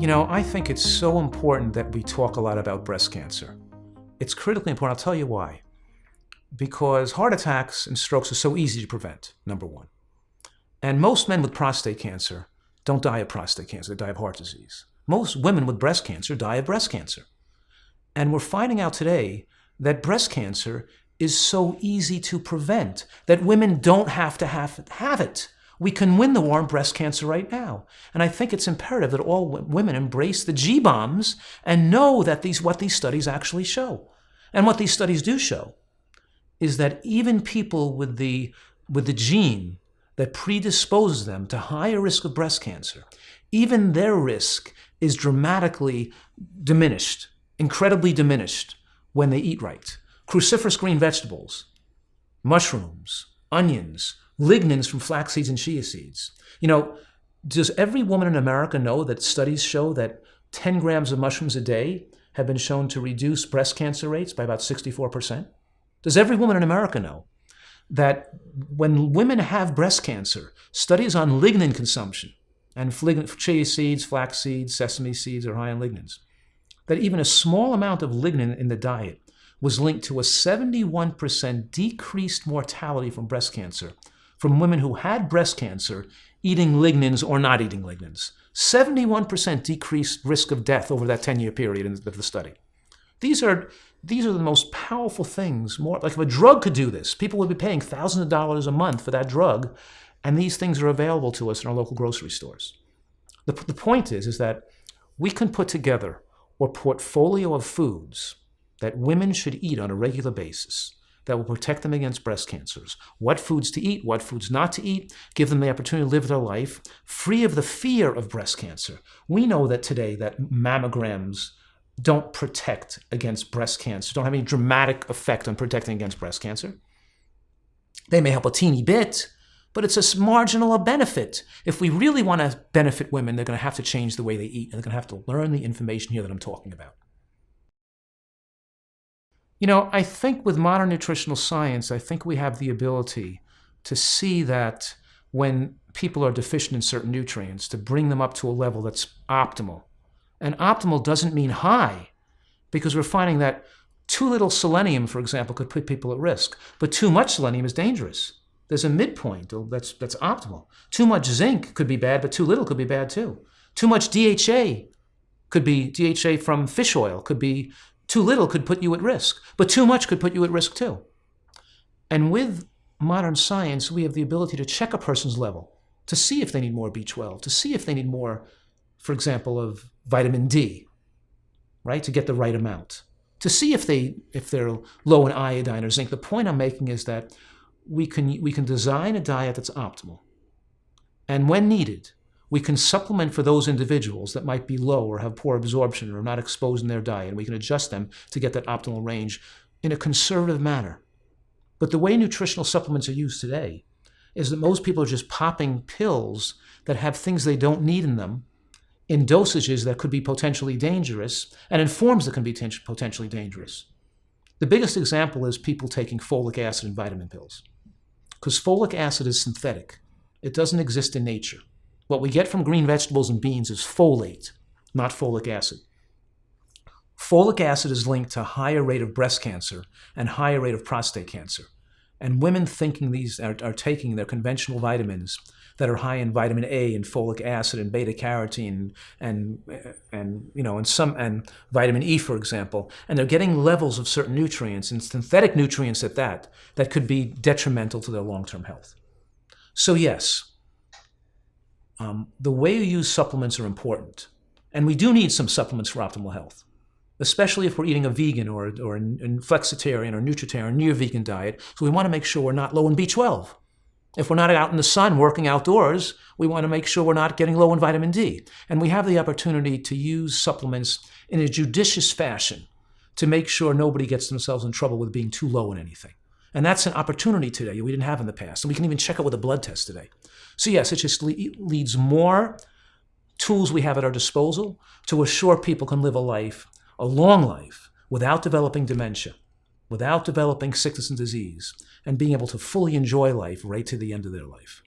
I think it's so important that we talk a lot about breast cancer. It's critically important. I'll tell you why. Because heart attacks and strokes are so easy to prevent, number one. And most men with prostate cancer don't die of prostate cancer, they die of heart disease. Most women with breast cancer die of breast cancer. And we're finding out today that breast cancer is so easy to prevent that women don't have to have it. We can win the war on breast cancer right now. And I think it's imperative that all women embrace the G-bombs and know that what these studies actually show. And what these studies do show is that even people with the gene that predisposes them to higher risk of breast cancer, even their risk is dramatically diminished, incredibly diminished when they eat right. Cruciferous green vegetables, mushrooms, onions, lignans from flax seeds and chia seeds. Does every woman in America know that studies show that 10 grams of mushrooms a day have been shown to reduce breast cancer rates by about 64%? Does every woman in America know that when women have breast cancer, studies on lignin consumption, and chia seeds, flax seeds, sesame seeds are high in lignans, that even a small amount of lignin in the diet was linked to a 71% decreased mortality from breast cancer from women who had breast cancer eating lignans or not eating lignans. 71% decreased risk of death over that 10-year period of the study. These are the most powerful things. More like if a drug could do this, people would be paying thousands of dollars a month for that drug, and these things are available to us in our local grocery stores. The point is that we can put together a portfolio of foods that women should eat on a regular basis that will protect them against breast cancers. What foods to eat, what foods not to eat, give them the opportunity to live their life free of the fear of breast cancer. We know that today that mammograms don't protect against breast cancer, don't have any dramatic effect on protecting against breast cancer. They may help a teeny bit, but it's a marginal benefit. If we really want to benefit women, they're going to have to change the way they eat, and they're going to have to learn the information here that I'm talking about. I think with modern nutritional science, I think we have the ability to see that when people are deficient in certain nutrients, to bring them up to a level that's optimal. And optimal doesn't mean high, because we're finding that too little selenium, for example, could put people at risk, but too much selenium is dangerous. There's a midpoint that's optimal. Too much zinc could be bad, but too little could be bad too. Too much DHA from fish oil could be too little, could put you at risk, but too much could put you at risk too. And with modern science, we have the ability to check a person's level, to see if they need more B12, to see if they need more, for example, of vitamin D, right, to get the right amount, to see if they're low in iodine or zinc. The point I'm making is that we can design a diet that's optimal. And when needed, we can supplement for those individuals that might be low or have poor absorption or not exposed in their diet, and we can adjust them to get that optimal range in a conservative manner. But the way nutritional supplements are used today is that most people are just popping pills that have things they don't need in them in dosages that could be potentially dangerous and in forms that can be potentially dangerous. The biggest example is people taking folic acid and vitamin pills. Because folic acid is synthetic. It doesn't exist in nature. What we get from green vegetables and beans is folate, not folic acid. Folic acid is linked to higher rate of breast cancer and higher rate of prostate cancer. And women thinking these are taking their conventional vitamins that are high in vitamin A and folic acid and beta carotene and vitamin E, for example, and they're getting levels of certain nutrients and synthetic nutrients at that could be detrimental to their long-term health. So yes, the way you use supplements are important, and we do need some supplements for optimal health, especially if we're eating a vegan or a flexitarian or nutritarian neo-vegan diet. So we want to make sure we're not low in B12. If we're not out in the sun working outdoors, we want to make sure we're not getting low in vitamin D. And we have the opportunity to use supplements in a judicious fashion to make sure nobody gets themselves in trouble with being too low in anything. And that's an opportunity today we didn't have in the past. And we can even check it with a blood test today. So yes, it just leads more tools we have at our disposal to assure people can live a long life, without developing dementia, without developing sickness and disease, and being able to fully enjoy life right to the end of their life.